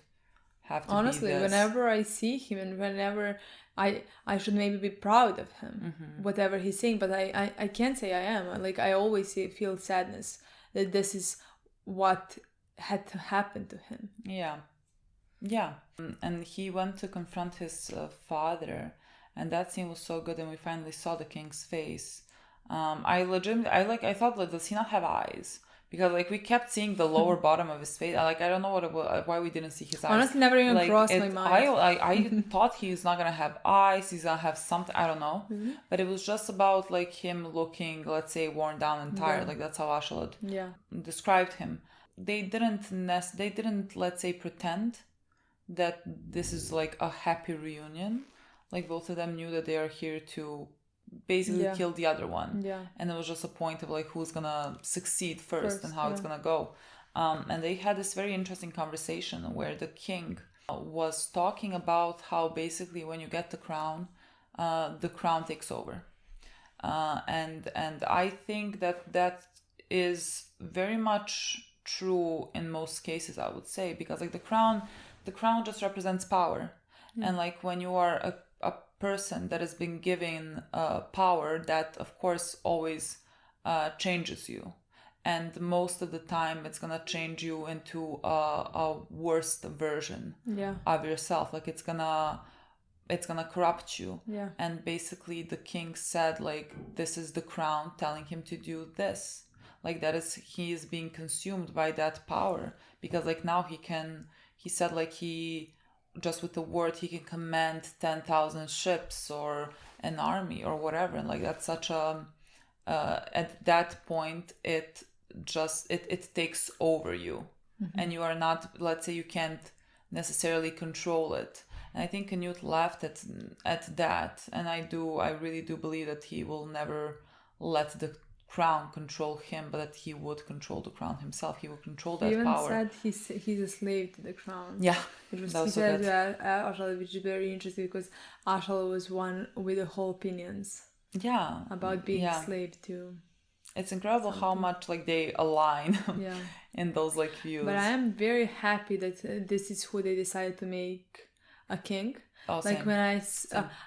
Speaker 2: have to
Speaker 1: honestly
Speaker 2: be this.
Speaker 1: Whenever I see him, and whenever I should maybe be proud of him, whatever he's saying, but I can't say I am. Like, I always feel sadness that this is what had to happen to him.
Speaker 2: Yeah, and he went to confront his father, and that scene was so good, and we finally saw the king's face. I thought, like, does he not have eyes? Because like we kept seeing the lower bottom of his face. I don't know why we didn't see his eyes.
Speaker 1: Honestly, never even crossed my mind.
Speaker 2: I thought he's not gonna have eyes. He's gonna have something. I don't know. Mm-hmm. But it was just about like him looking, let's say, worn down and tired. Yeah. Like that's how Ashalad described him. They didn't let's say pretend that this is like a happy reunion. Like both of them knew that they are here to basically kill the other one, and it was just a point of like who's gonna succeed first and how it's gonna go, and they had this very interesting conversation where the king was talking about how basically when you get the crown takes over, and I think that is very much true in most cases, I would say, because like the crown just represents power, and like when you are a person that has been given power, that of course always changes you, and most of the time it's gonna change you into a worst version of yourself. Like it's gonna corrupt you. And basically the king said, like, this is the crown telling him to do this. Like, that is, he is being consumed by that power, because like now he said, like, he just with the word he can command 10,000 ships or an army or whatever. And like that's such a at that point it takes over you. And you are not, let's say, you can't necessarily control it. And I think Canute laughed at that, and I really do believe that he will never let the crown control him, but that he would control the crown himself. He would control that power.
Speaker 1: He even said he's a slave to the crown.
Speaker 2: Yeah,
Speaker 1: which was,
Speaker 2: that was
Speaker 1: he
Speaker 2: so
Speaker 1: said
Speaker 2: good.
Speaker 1: Ashal, which is very interesting because Ashal was one with the whole opinions.
Speaker 2: Yeah,
Speaker 1: about being a slave to.
Speaker 2: It's incredible how much like they align in those like views.
Speaker 1: But I am very happy that this is who they decided to make a king.
Speaker 2: Oh,
Speaker 1: like
Speaker 2: same.
Speaker 1: when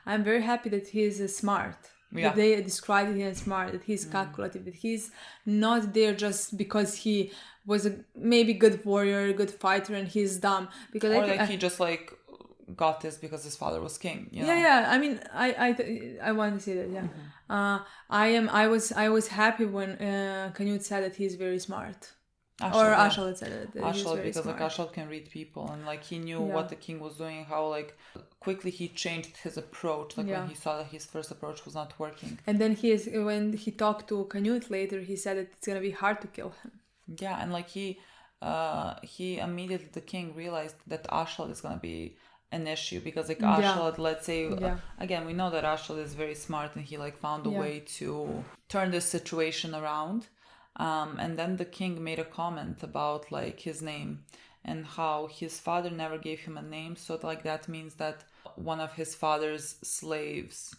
Speaker 1: I'm very happy that he is smart. Yeah. That they described him as smart, that he's calculative, that he's not there just because he was a maybe good warrior, good fighter, and he's dumb. Because
Speaker 2: he just like got this because his father was king. You know?
Speaker 1: Yeah. I mean, I want to say that. Yeah. I was happy when Canute said that he's very smart. Ashal said it.
Speaker 2: Ashal, because like Ashal can read people, and like he knew what the king was doing, how like quickly he changed his approach, like when he saw that his first approach was not working.
Speaker 1: And then when he talked to Canute later, he said that it's gonna be hard to kill him.
Speaker 2: Yeah, and like he immediately, the king realized that Ashal is gonna be an issue, because like Ashal, let's say again, we know that Ashal is very smart, and he like found a way to turn this situation around. And then the king made a comment about like his name and how his father never gave him a name, so like that means that one of his father's slaves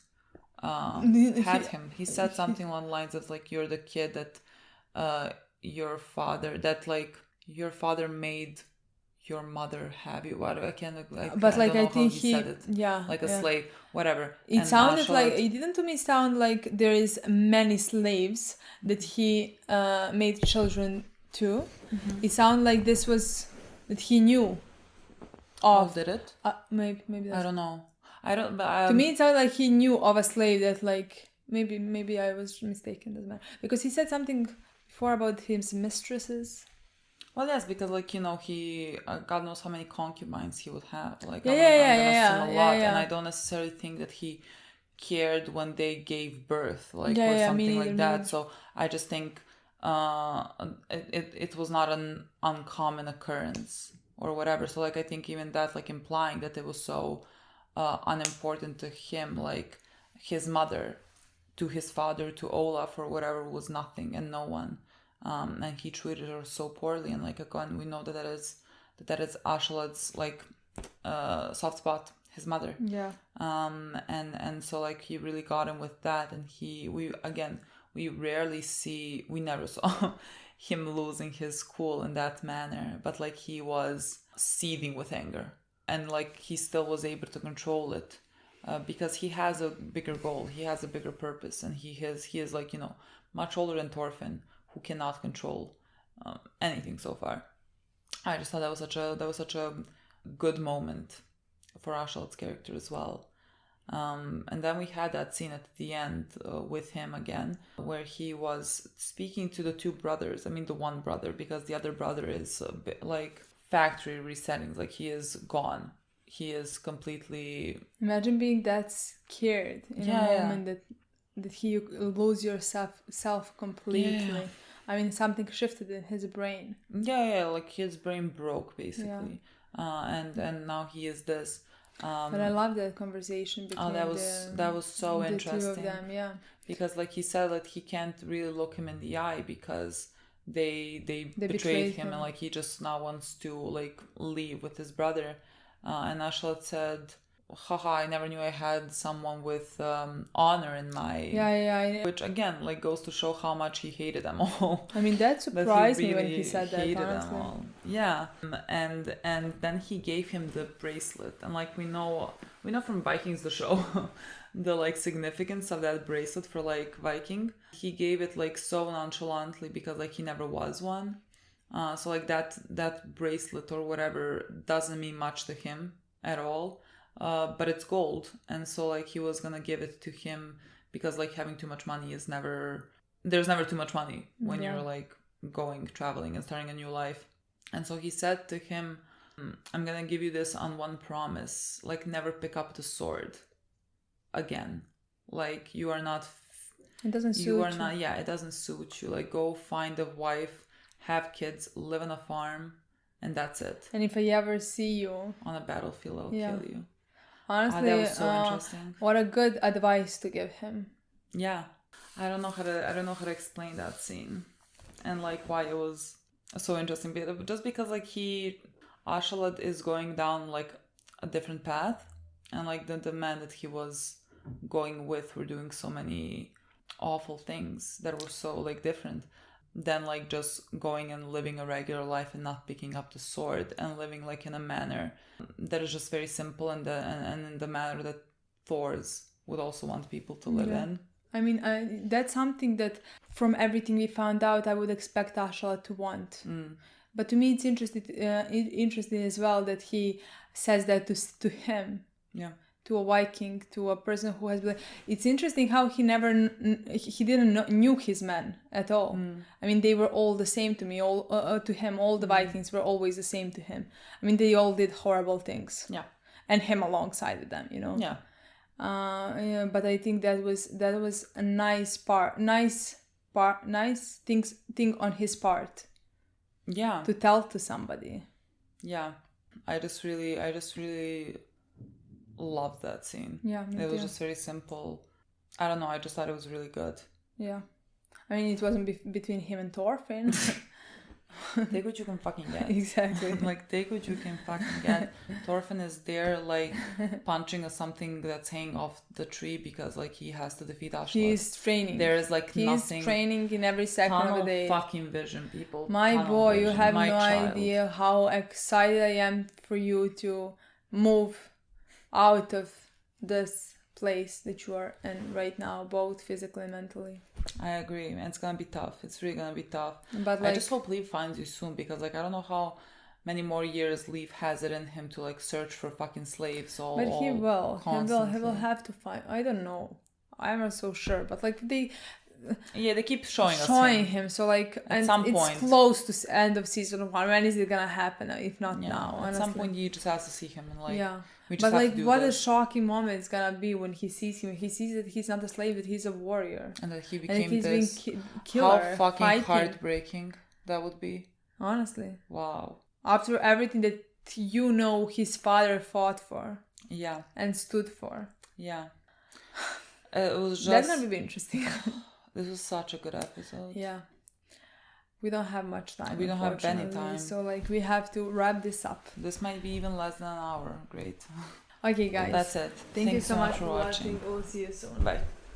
Speaker 2: had him. He said something along the lines of like, you're the kid that your father made your mother have you. What I can't like,
Speaker 1: but like I think
Speaker 2: he said it. Like a slave, whatever.
Speaker 1: It sounded like it didn't to me sound like there is many slaves that he made children to. It sounded like this was that he knew of.
Speaker 2: Did it?
Speaker 1: Maybe that's...
Speaker 2: I don't know. I don't. But,
Speaker 1: to me, it sounded like he knew of a slave that like maybe I was mistaken. Doesn't matter, because he said something before about his mistresses.
Speaker 2: Well, yes, because like, you know, he God knows how many concubines he would have. Like, and I don't necessarily think that he cared when they gave birth, like or something like that. So I just think it was not an uncommon occurrence or whatever. So like I think even that, like implying that it was so unimportant to him, like his mother to his father to Olaf or whatever was nothing and no one. And he treated her so poorly, and like again, we know that is Ashalad's like soft spot, his mother.
Speaker 1: Yeah.
Speaker 2: And so like he really got him with that, and we never saw him losing his cool in that manner, but like he was seething with anger, and like he still was able to control it. Because he has a bigger goal, he has a bigger purpose, and he is like, you know, much older than Thorfinn, who cannot control anything so far. I just thought that was such a good moment for Ashalad's character as well. And then we had that scene at the end with him again, where he was speaking to the two brothers. I mean, the one brother, because the other brother is a bit like factory resettings. Like he is gone. He is completely.
Speaker 1: Imagine being that scared in a moment that you lose yourself completely. Yeah. I mean, something shifted in his brain.
Speaker 2: Yeah, like his brain broke basically. And now he is this.
Speaker 1: But I love that conversation between
Speaker 2: that was so interesting.
Speaker 1: The two of them,
Speaker 2: because like he said that he can't really look him in the eye because they betrayed him, and like he just now wants to like leave with his brother. And Ashalad said, haha, I never knew I had someone with honor in my... Which again, like goes to show how much he hated them all.
Speaker 1: I mean, that surprised me when he said that, honestly.
Speaker 2: Them all. Yeah. And then he gave him the bracelet. And like we know from Vikings, the show, the like significance of that bracelet for like Viking. he gave it like so nonchalantly because like he never was one. So like that bracelet or whatever doesn't mean much to him at all. But it's gold, and so like he was gonna give it to him because like having too much money is never, there's never too much money when you're like going traveling and starting a new life. And so he said to him, I'm gonna give you this on one promise, like never pick up the sword again. Like you are not,
Speaker 1: it doesn't suit
Speaker 2: you are not, yeah, it doesn't suit you. Like go find a wife, have kids, live on a farm, and that's it.
Speaker 1: And if I ever see you
Speaker 2: on a battlefield, I'll kill you.
Speaker 1: Honestly,
Speaker 2: that was so interesting.
Speaker 1: What a good advice to give him.
Speaker 2: Yeah, I don't know how to explain that scene, and like why it was so interesting. But just because like Ashalat is going down like a different path, and like the man that he was going with were doing so many awful things that were so like different than like just going and living a regular life and not picking up the sword and living like in a manner that is just very simple and in the manner that Thor's would also want people to live in.
Speaker 1: I mean, that's something that from everything we found out, I would expect Ashala to want. But to me, it's interesting as well that he says that to him.
Speaker 2: Yeah.
Speaker 1: To a Viking, to a person who has been... It's interesting how he didn't knew his men at all. I mean, they were all the same to me. To him, all the Vikings were always the same to him. I mean, they all did horrible things.
Speaker 2: Yeah.
Speaker 1: And him alongside with them, you know.
Speaker 2: Yeah.
Speaker 1: But I think that was a nice thing on his part.
Speaker 2: Yeah.
Speaker 1: To tell to somebody.
Speaker 2: Yeah. I just really loved that scene.
Speaker 1: Yeah,
Speaker 2: it was just very simple. I don't know, I just thought it was really good.
Speaker 1: Yeah, I mean, it wasn't between him and Thorfinn.
Speaker 2: Take what you can fucking get.
Speaker 1: Exactly.
Speaker 2: Like, take what you can fucking get. Thorfinn is there, like, punching something that's hanging off the tree because, like, he has to defeat Ashla.
Speaker 1: He's training.
Speaker 2: There is, like, nothing.
Speaker 1: He's training in every second of the day.
Speaker 2: Fucking vision, people.
Speaker 1: My boy, you have no idea how excited I am for you to move out of this place that you are in right now, both physically and mentally.
Speaker 2: I agree, and it's gonna be tough. It's really gonna be tough.
Speaker 1: But like,
Speaker 2: I just hope Leaf finds you soon because, like, I don't know how many more years Leaf has it in him to like search for fucking slaves.
Speaker 1: But he will. He will have to find. I don't know. I'm not so sure. But like they
Speaker 2: keep showing
Speaker 1: him. So like
Speaker 2: at some point,
Speaker 1: it's close to end of season 1. When is it gonna happen? If not now, honestly.
Speaker 2: At some point you just have to see him and like.
Speaker 1: Yeah.
Speaker 2: We just
Speaker 1: but like, what
Speaker 2: this.
Speaker 1: a shocking moment it's gonna be when he sees him. He sees that he's not a slave, that he's a warrior,
Speaker 2: and that he became this.
Speaker 1: Killer,
Speaker 2: how fucking
Speaker 1: fighting.
Speaker 2: Heartbreaking that would be.
Speaker 1: Honestly.
Speaker 2: Wow.
Speaker 1: After everything that his father fought for.
Speaker 2: Yeah.
Speaker 1: And stood for.
Speaker 2: Yeah. It was just.
Speaker 1: That's gonna be interesting.
Speaker 2: This was such a good episode.
Speaker 1: Yeah. We don't have much time.
Speaker 2: We don't have any time.
Speaker 1: So like we have to wrap this up.
Speaker 2: This might be even less than an hour. Great.
Speaker 1: Okay, guys.
Speaker 2: That's it.
Speaker 1: Thank you so much for watching. We'll see you soon.
Speaker 2: Bye.